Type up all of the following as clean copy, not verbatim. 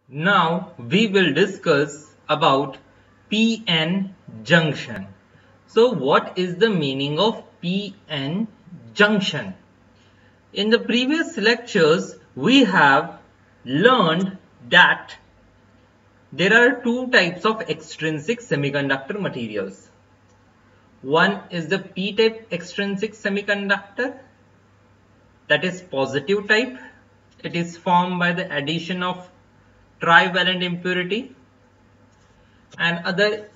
Now we will discuss about p-n junction. So what is the meaning of p-n junction? In the previous lectures we have learned that there are two types of extrinsic semiconductor materials. One is the p-type extrinsic semiconductor, that is positive type. It is formed by the addition of trivalent impurity, and other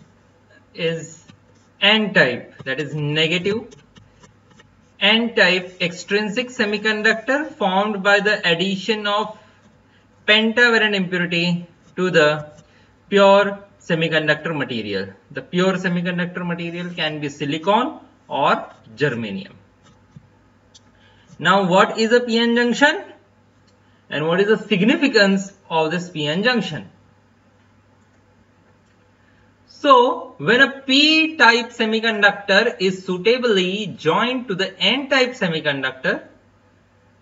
is n-type, that is negative. N-type extrinsic semiconductor formed by the addition of pentavalent impurity to the pure semiconductor material. The pure semiconductor material can be silicon or germanium. Now what is a p-n junction and what is the significance of this p-n junction? So when a p-type semiconductor is suitably joined to the n-type semiconductor,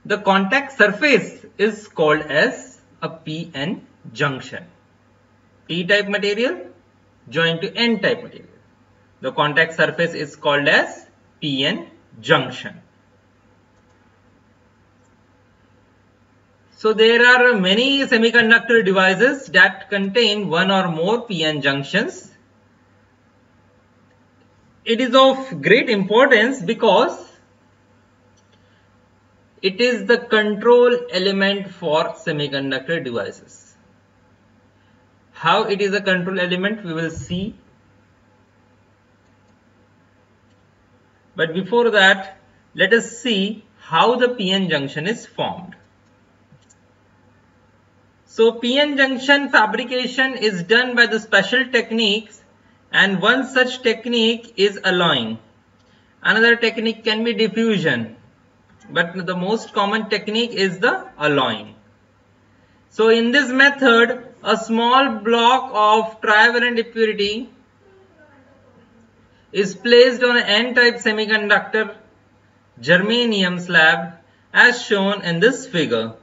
the contact surface is called as a p-n junction. P-type material joined to n-type material. The contact surface is called as p-n junction. So there are many semiconductor devices that contain one or more p-n junctions. It is of great importance because it is the control element for semiconductor devices. How it is a control element we will see. But before that, let us see how the p-n junction is formed. So p-n junction fabrication is done by the special techniques, and one such technique is alloying. Another technique can be diffusion, but the most common technique is the alloying. So in this method, a small block of trivalent impurity is placed on an n-type semiconductor germanium slab as shown in this figure.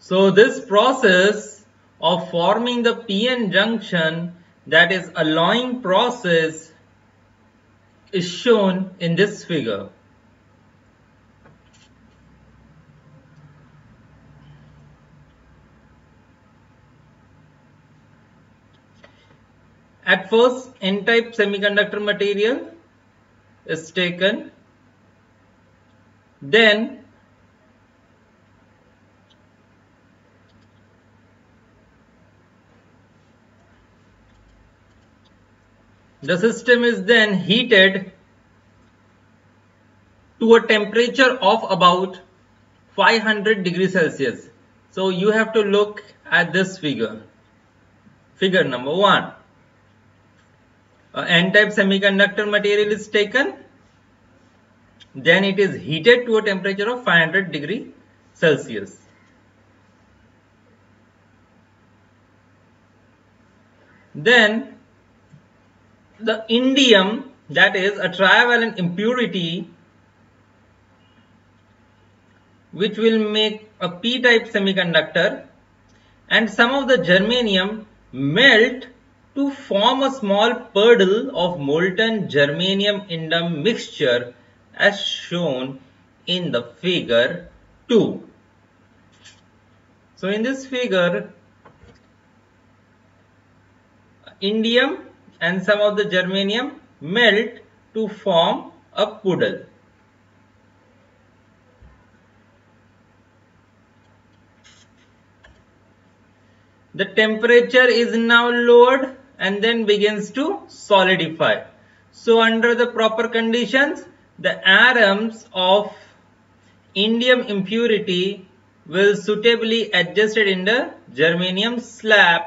So this process of forming the p-n junction, that is alloying process, is shown in this figure. At first, n-type semiconductor material is taken, then the system is then heated to a temperature of about 500 degrees Celsius. So you have to look at this figure. Figure number 1. An n-type semiconductor material is taken, then it is heated to a temperature of 500 degrees Celsius. Then the indium, that is a trivalent impurity, which will make a p-type semiconductor, and some of the germanium melt to form a small puddle of molten germanium indium mixture as shown in the figure 2. So in this figure, indium and some of the germanium melt to form a puddle. The temperature is now lowered and then begins to solidify. So under the proper conditions, the atoms of indium impurity will suitably adjusted in the germanium slab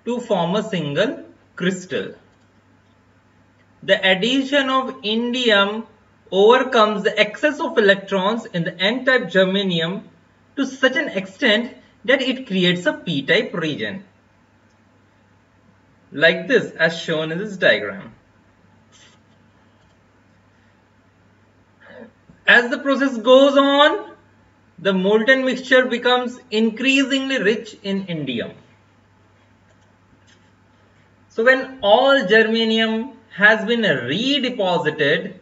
to form a single crystal. The addition of indium overcomes the excess of electrons in the n-type germanium to such an extent that it creates a p-type region, like this as shown in this diagram. As the process goes on, the molten mixture becomes increasingly rich in indium. So when all germanium has been redeposited,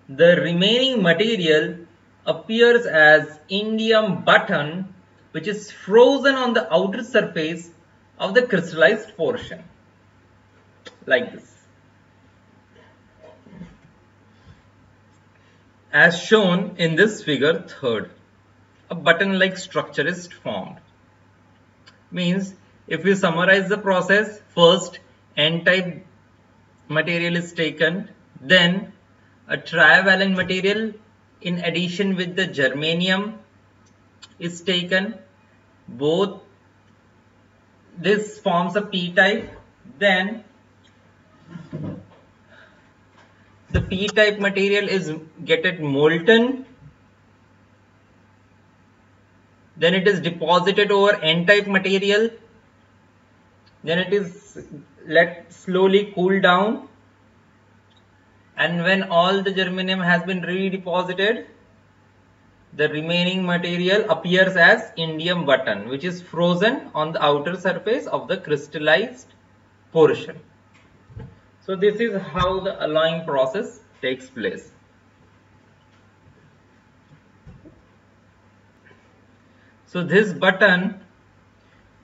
the remaining material appears as indium button, which is frozen on the outer surface of the crystallized portion, like this. As shown in this figure third, a button-like structure is formed. Means if we summarize the process, first n-type material is taken, then a trivalent material in addition with the germanium is taken. Both this forms a p-type, then the p-type material is get molten, then it is deposited over n-type material, then it is let slowly cool down, and when all the germanium has been redeposited, the remaining material appears as indium button, which is frozen on the outer surface of the crystallized portion. So this is how the alloying process takes place. So this button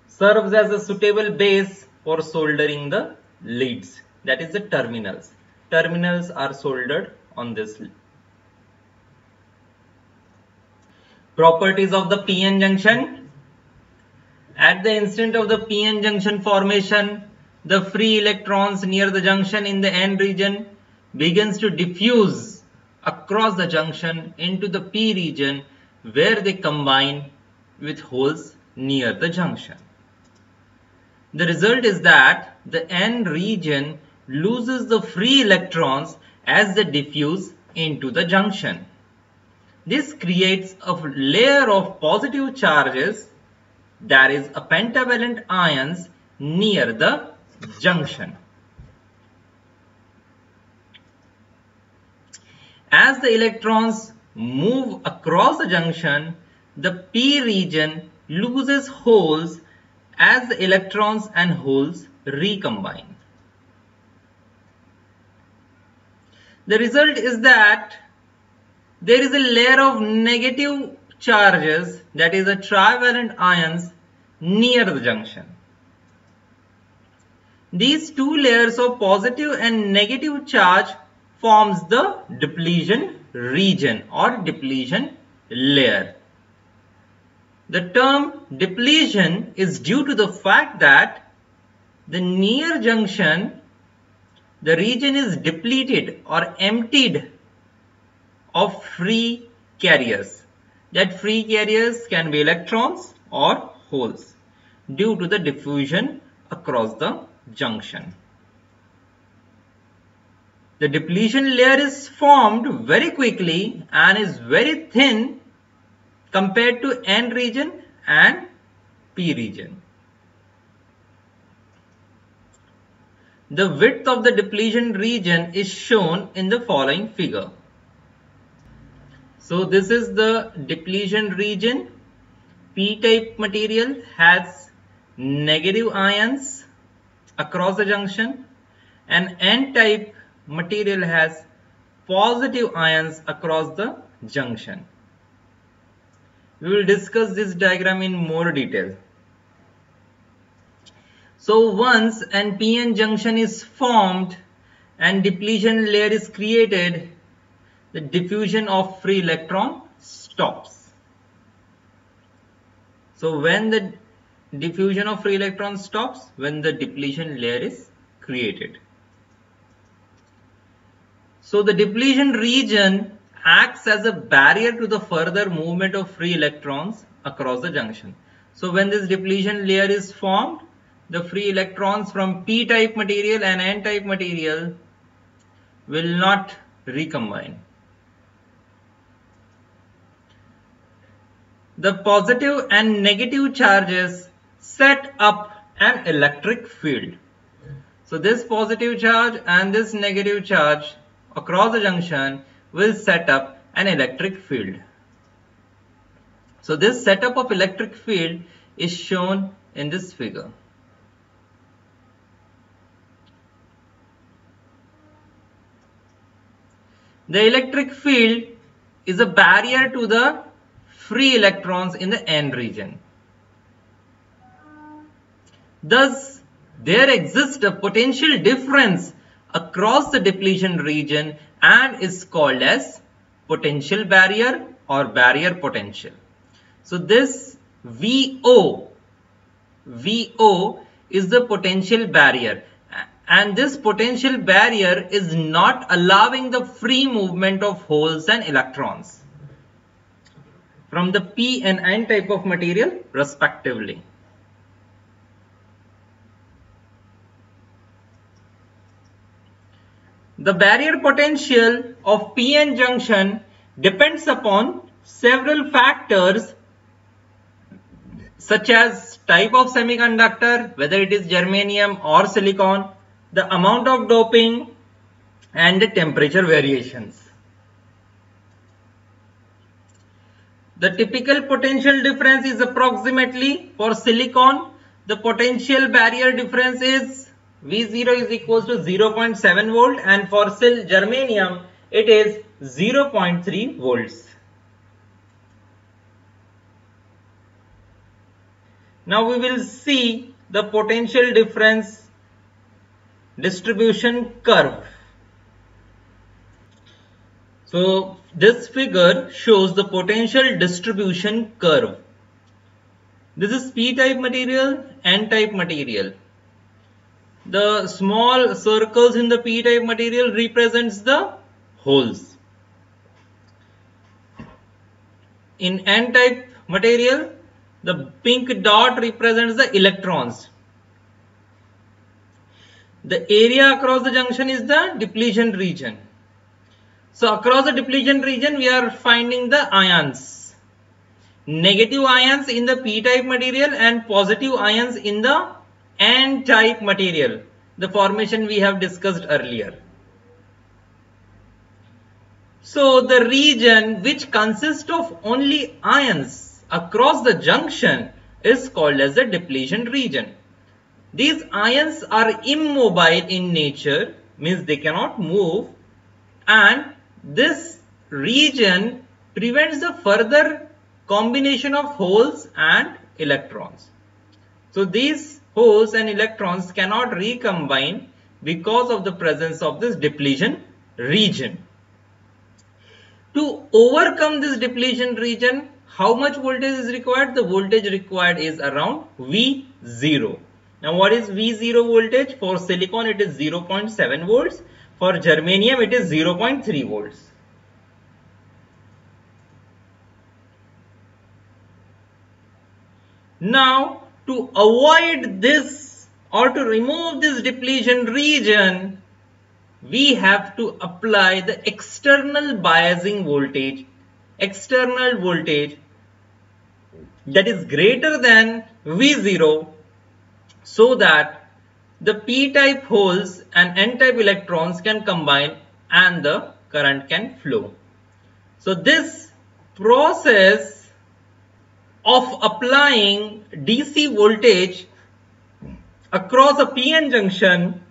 serves as a suitable base for soldering the leads, that is the terminals. Terminals are soldered on this. Properties of the p-n junction. At the instant of the p-n junction formation, the free electrons near the junction in the n region begins to diffuse across the junction into the p region, where they combine with holes near the junction. The result is that the n region loses the free electrons as they diffuse into the junction. This creates a layer of positive charges, that is a pentavalent ions, near the junction. As the electrons move across the junction, the p region loses holes as the electrons and holes recombine. The result is that there is a layer of negative charges, that is a trivalent ions, near the junction. These two layers of positive and negative charge forms the depletion region or depletion layer. The term depletion is due to the fact that the near junction, the region is depleted or emptied of free carriers. That free carriers can be electrons or holes due to the diffusion across the junction. The depletion layer is formed very quickly and is very thin compared to n region and p region. The width of the depletion region is shown in the following figure. So this is the depletion region. P-type material has negative ions across the junction, and n-type material has positive ions across the junction. We will discuss this diagram in more detail. So once an p-n junction is formed and depletion layer is created, the diffusion of free electron stops. So when the diffusion of free electron stops, when the depletion layer is created. So the depletion region acts as a barrier to the further movement of free electrons across the junction. So when this depletion layer is formed, the free electrons from p-type material and n-type material will not recombine. The positive and negative charges set up an electric field. So this positive charge and this negative charge across the junction will set up an electric field. So this setup of electric field is shown in this figure. The electric field is a barrier to the free electrons in the n region. Thus, there exists a potential difference across the depletion region and is called as potential barrier or barrier potential. So this VO is the potential barrier, and this potential barrier is not allowing the free movement of holes and electrons from the p and n type of material respectively. The barrier potential of p-n junction depends upon several factors such as type of semiconductor, whether it is germanium or silicon, the amount of doping, and the temperature variations. The typical potential difference is approximately, for silicon, the potential barrier difference is V0 is equals to 0.7 volt, and for germanium it is 0.3 volts. Now we will see the potential difference distribution curve. So this figure shows the potential distribution curve. This is p-type material, n-type material. The small circles in the p-type material represents the holes. In n-type material, the pink dot represents the electrons. The area across the junction is the depletion region. So across the depletion region, we are finding the ions. Negative ions in the p-type material and positive ions in the n-type material, the formation we have discussed earlier. So the region which consists of only ions across the junction is called as the depletion region. These ions are immobile in nature, means they cannot move, and this region prevents the further combination of holes and electrons. So these holes and electrons cannot recombine because of the presence of this depletion region. To overcome this depletion region, how much voltage is required? The voltage required is around V0. Now what is V0 voltage? For silicon it is 0.7 volts. For germanium it is 0.3 volts. Now to avoid this or to remove this depletion region, we have to apply the external biasing voltage, external voltage that is greater than V0, so that the p-type holes and n-type electrons can combine and the current can flow. So this process of applying DC voltage across a p-n junction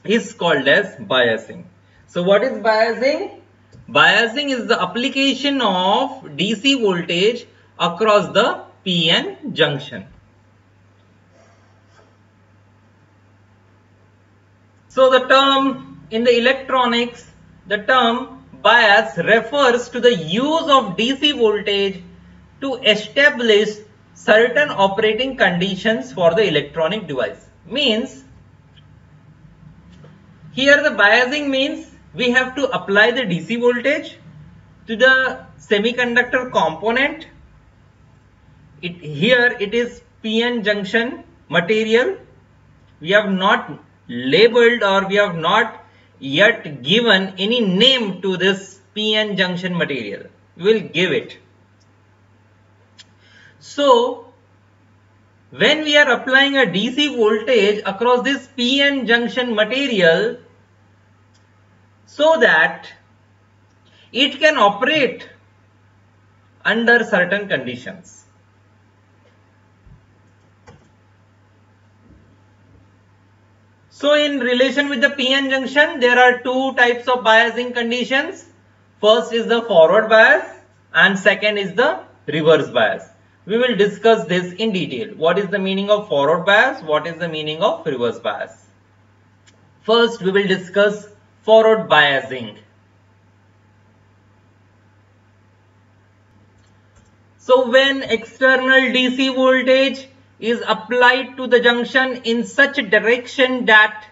is called as biasing. So what is biasing? Biasing is the application of DC voltage across the p-n junction. So the term in the electronics, the term bias refers to the use of DC voltage to establish certain operating conditions for the electronic device. Means here the biasing means we have to apply the DC voltage to the semiconductor component. Here it is p-n junction material. We have not labeled or we have not yet given any name to this p-n junction material. We will give it. So when we are applying a DC voltage across this p-n junction material, so that it can operate under certain conditions. So in relation with the PN junction, there are two types of biasing conditions. First is the forward bias and second is the reverse bias. We will discuss this in detail. What is the meaning of forward bias? What is the meaning of reverse bias? First, we will discuss forward biasing. So when external DC voltage is applied to the junction in such a direction that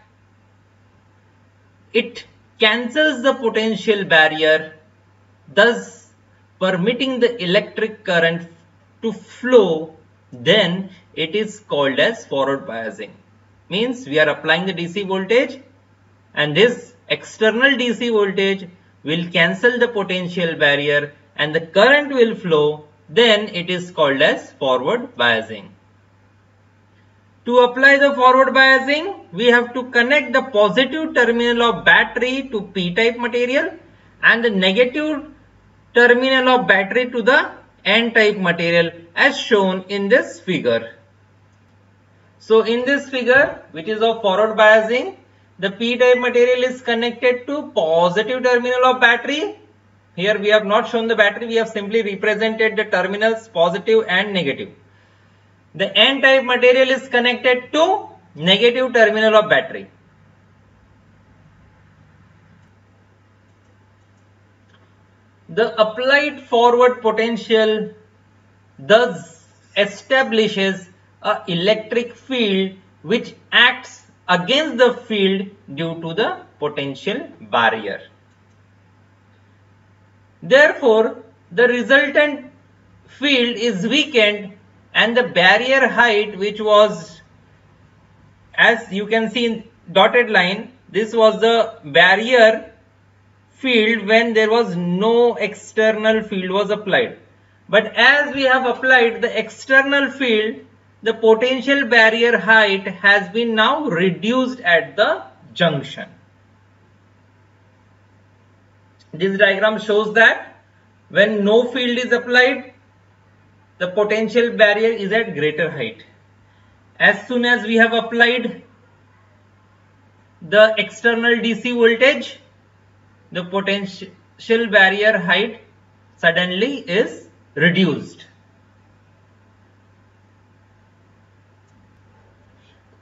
it cancels the potential barrier, thus permitting the electric current to flow, then it is called as forward biasing. Means we are applying the DC voltage and this external DC voltage will cancel the potential barrier and the current will flow, then it is called as forward biasing. To apply the forward biasing, we have to connect the positive terminal of battery to P-type material and the negative terminal of battery to the N-type material as shown in this figure. So in this figure, which is of forward biasing, the P-type material is connected to positive terminal of battery. Here we have not shown the battery, we have simply represented the terminals positive and negative. The N-type material is connected to negative terminal of battery. The applied forward potential thus establishes an electric field which acts against the field due to the potential barrier. Therefore, the resultant field is weakened and the barrier height, which was, as you can see in dotted line, this was the barrier field when there was no external field was applied. But as we have applied the external field, the potential barrier height has been now reduced at the junction. This diagram shows that when no field is applied, the potential barrier is at greater height. As soon as we have applied the external DC voltage, the potential barrier height suddenly is reduced.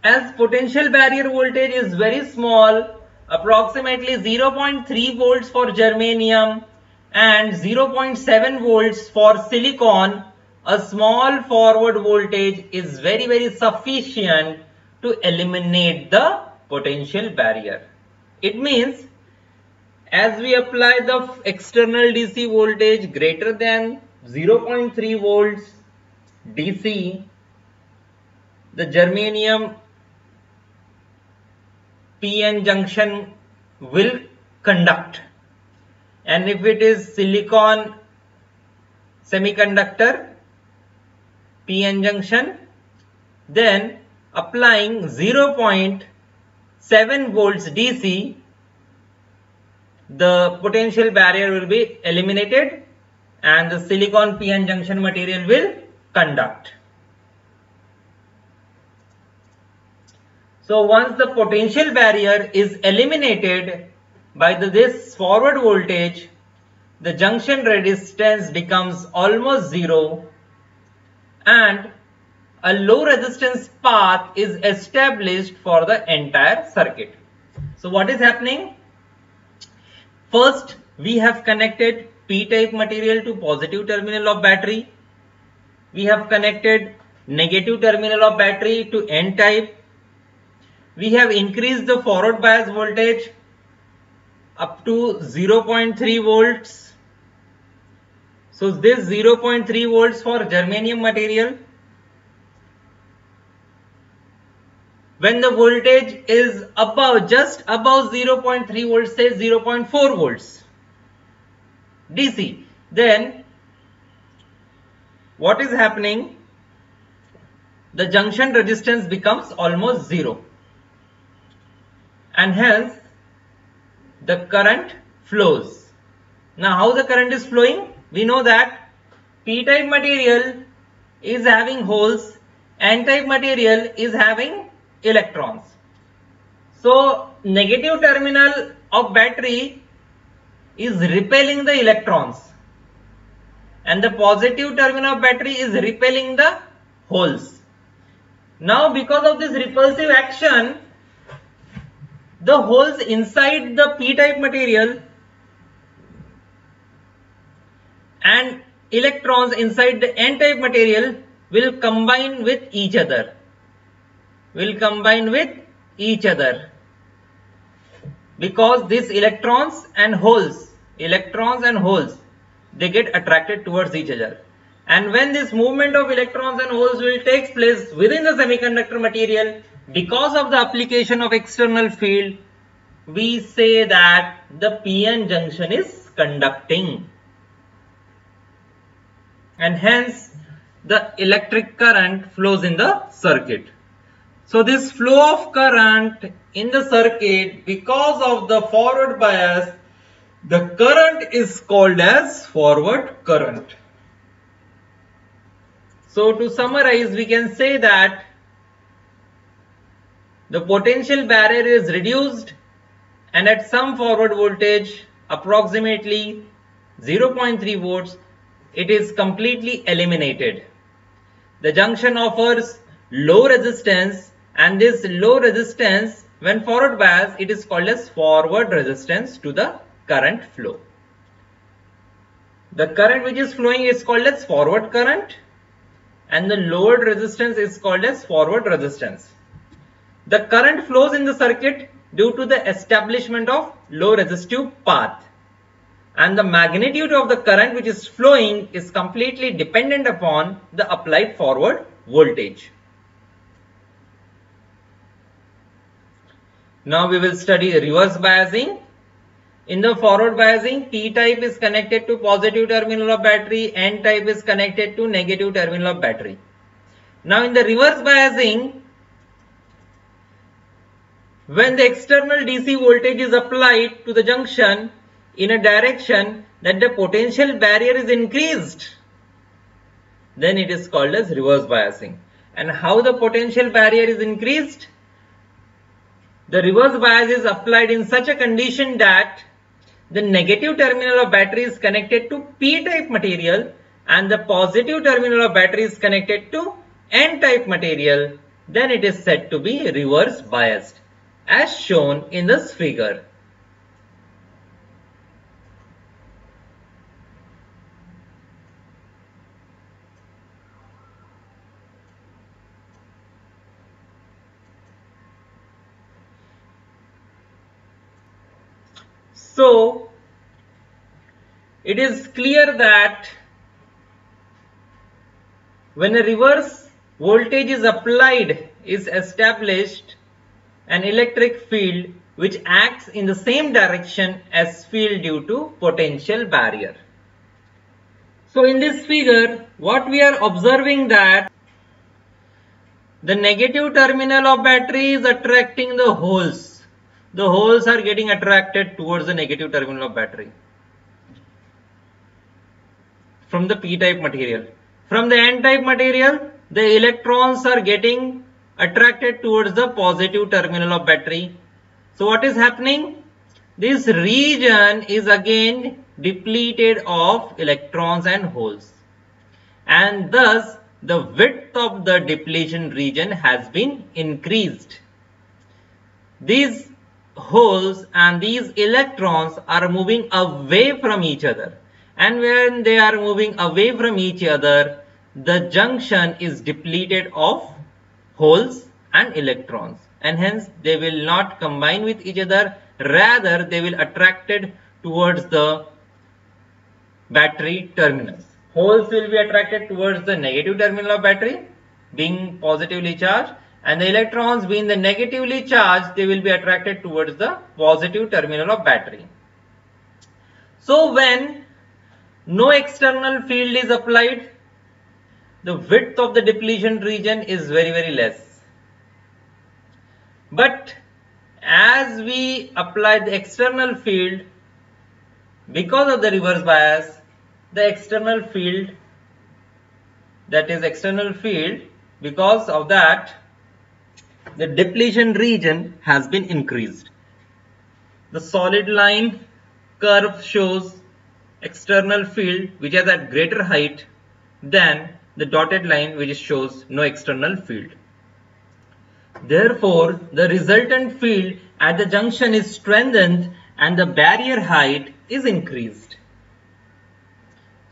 As potential barrier voltage is very small, approximately 0.3 volts for germanium and 0.7 volts for silicon, a small forward voltage is very sufficient to eliminate the potential barrier. It means as we apply the external DC voltage greater than 0.3 volts DC, the germanium PN junction will conduct, and if it is silicon semiconductor PN junction, then applying 0.7 volts DC, the potential barrier will be eliminated and the silicon PN junction material will conduct. So once the potential barrier is eliminated by this forward voltage, the junction resistance becomes almost zero and a low resistance path is established for the entire circuit. So what is happening? First, we have connected P-type material to positive terminal of battery. We have connected negative terminal of battery to N-type. We have increased the forward bias voltage up to 0.3 volts. So this 0.3 volts for germanium material. When the voltage is above, just above 0.3 volts, say 0.4 volts DC, then what is happening? The junction resistance becomes almost zero, and hence the current flows. Now how the current is flowing? We know that P-type material is having holes, N-type material is having electrons. So negative terminal of battery is repelling the electrons and the positive terminal of battery is repelling the holes. Now because of this repulsive action, the holes inside the P-type material and electrons inside the N-type material will combine with each other. Because these electrons and holes, they get attracted towards each other. And when this movement of electrons and holes will take place within the semiconductor material, because of the application of external field, we say that the PN junction is conducting. And hence the electric current flows in the circuit. So this flow of current in the circuit, because of the forward bias, the current is called as forward current. So to summarize, we can say that the potential barrier is reduced and at some forward voltage, approximately 0.3 volts, it is completely eliminated. The junction offers low resistance, and this low resistance, when forward bias, it is called as forward resistance to the current flow. The current which is flowing is called as forward current, and the lowered resistance is called as forward resistance. The current flows in the circuit due to the establishment of low resistive path, and the magnitude of the current which is flowing is completely dependent upon the applied forward voltage. Now we will study reverse biasing. In the forward biasing, P-type is connected to positive terminal of battery, N-type is connected to negative terminal of battery. Now in the reverse biasing, when the external DC voltage is applied to the junction in a direction that the potential barrier is increased, then it is called as reverse biasing. And how the potential barrier is increased? The reverse bias is applied in such a condition that the negative terminal of battery is connected to P-type material and the positive terminal of battery is connected to N-type material. Then it is said to be reverse biased, as shown in this figure. So it is clear that when a reverse voltage is applied, is established an electric field which acts in the same direction as field due to potential barrier. So in this figure, what we are observing that the negative terminal of battery is attracting the holes. The holes are getting attracted towards the negative terminal of battery from the P-type material. From the N-type material, the electrons are getting attracted towards the positive terminal of battery. So what is happening? This region is again depleted of electrons and holes, and thus the width of the depletion region has been increased. These holes and these electrons are moving away from each other, and when they are moving away from each other, the junction is depleted of holes and electrons, and hence they will not combine with each other, rather they will attracted towards the battery terminals. Holes will be attracted towards the negative terminal of battery being positively charged, and the electrons being the negatively charged, they will be attracted towards the positive terminal of battery. So when no external field is applied, the width of the depletion region is very less. But as we apply the external field, because of the reverse bias, the external field that is external field, because of that the depletion region has been increased. The solid line curve shows external field which is at greater height than the dotted line which shows no external field. Therefore, the resultant field at the junction is strengthened and the barrier height is increased.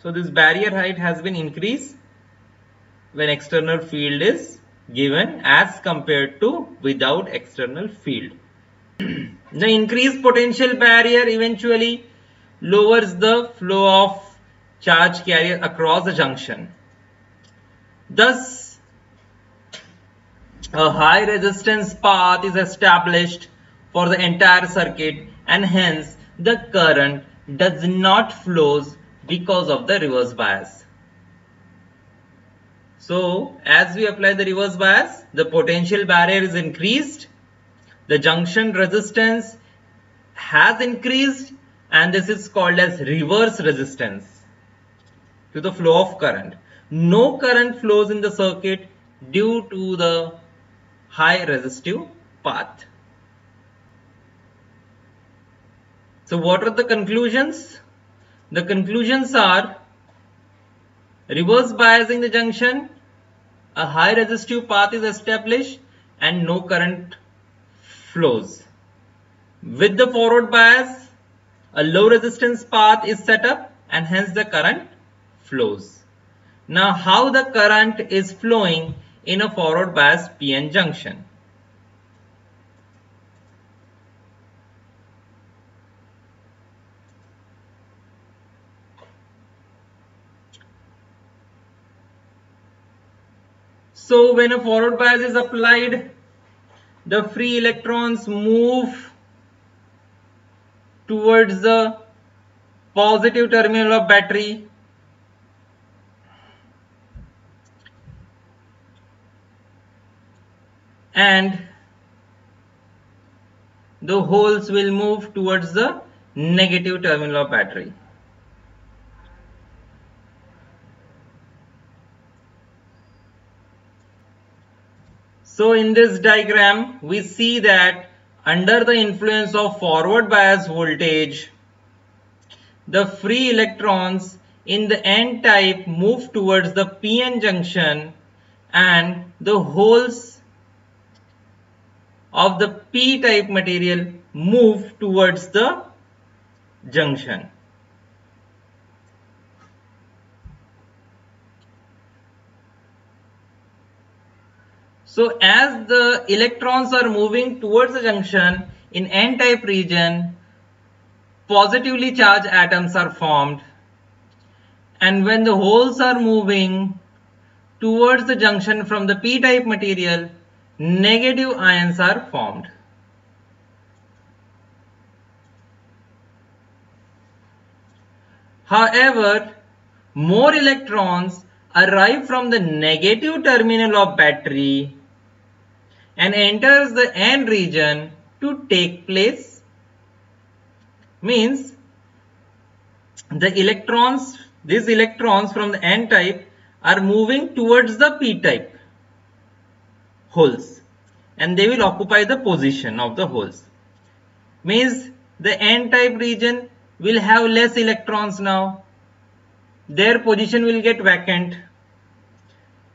So this barrier height has been increased when external field is given as compared to without external field. The increased potential barrier eventually lowers the flow of charge carrier across the junction. Thus, a high resistance path is established for the entire circuit, and hence the current does not flows because of the reverse bias. So, as we apply the reverse bias, the potential barrier is increased, the junction resistance has increased, and this is called as reverse resistance to the flow of current. No current flows in the circuit due to the high resistive path. So what are the conclusions? The conclusions are: reverse biasing the junction, a high resistive path is established and no current flows. With the forward bias, a low resistance path is set up and hence the current flows. Now how the current is flowing in a forward bias PN junction? So when a forward bias is applied, the free electrons move towards the positive terminal of battery, and the holes will move towards the negative terminal of battery. So in this diagram, we see that under the influence of forward bias voltage, the free electrons in the N-type move towards the PN junction and the holes of the P-type material move towards the junction. So as the electrons are moving towards the junction in N-type region, positively charged atoms are formed, and when the holes are moving towards the junction from the P-type material, negative ions are formed. However, more electrons arrive from the negative terminal of battery and enters the N region to take place. Means these electrons from the N type are moving towards the P type holes, and they will occupy the position of the holes. Means the N type region will have less electrons now. Their position will get vacant.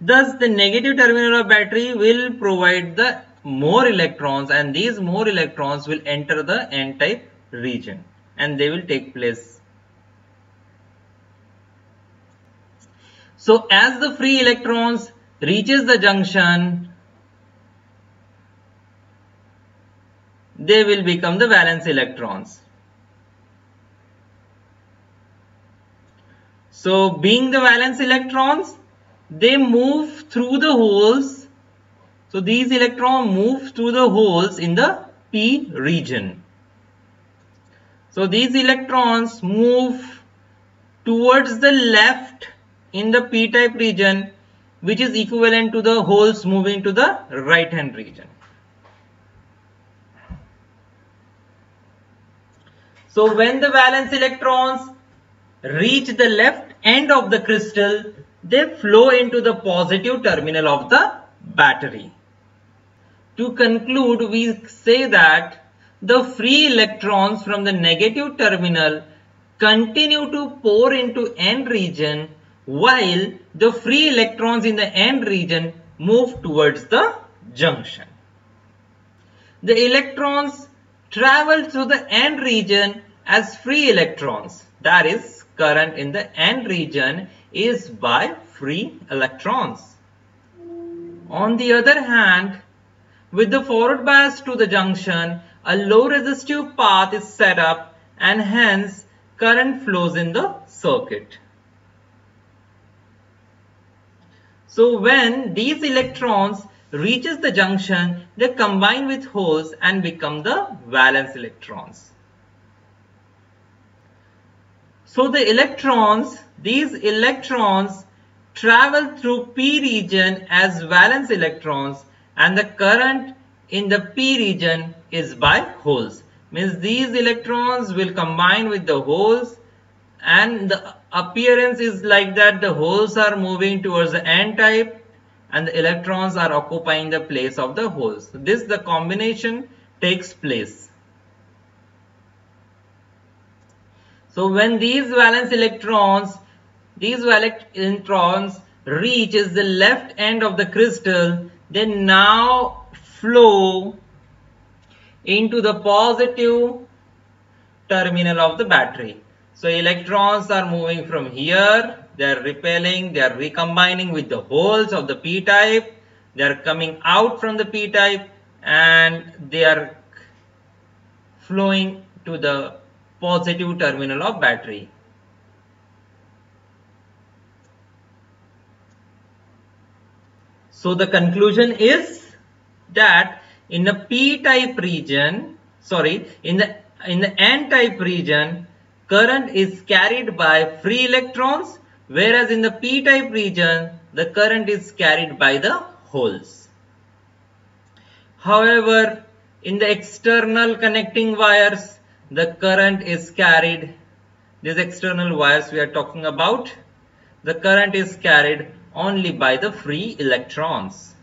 Thus the negative terminal of battery will provide the more electrons, and these more electrons will enter the N-type region and they will take place. So as the free electrons reaches the junction, they will become the valence electrons. So being the valence electrons, they move through the holes. So these electrons move through the holes in the P region. So these electrons move towards the left in the P-type region, which is equivalent to the holes moving to the right hand region. So when the valence electrons reach the left end of the crystal, they flow into the positive terminal of the battery. To conclude, we say that the free electrons from the negative terminal continue to pour into N region while the free electrons in the N region move towards the junction. The electrons travel through the N region as free electrons. That is, current in the N region is by free electrons. On the other hand, with the forward bias to the junction, a low resistive path is set up and hence current flows in the circuit. So when these electrons reaches the junction, they combine with holes and become the valence electrons. So these electrons travel through P region as valence electrons, and the current in the P region is by holes. Means these electrons will combine with the holes, and the appearance is like that the holes are moving towards the N type and the electrons are occupying the place of the holes. The combination takes place. So when these valence electrons reaches the left end of the crystal, they now flow into the positive terminal of the battery. So electrons are moving from here, they are repelling, they are recombining with the holes of the p type, they are coming out from the p type and they are flowing to the positive terminal of battery. So the conclusion is that in the p-type region, in the n-type region, current is carried by free electrons, whereas in the p-type region, the current is carried by the holes. However, in the external connecting wires, the current is carried, these external wires we are talking about, the current is carried only by the free electrons.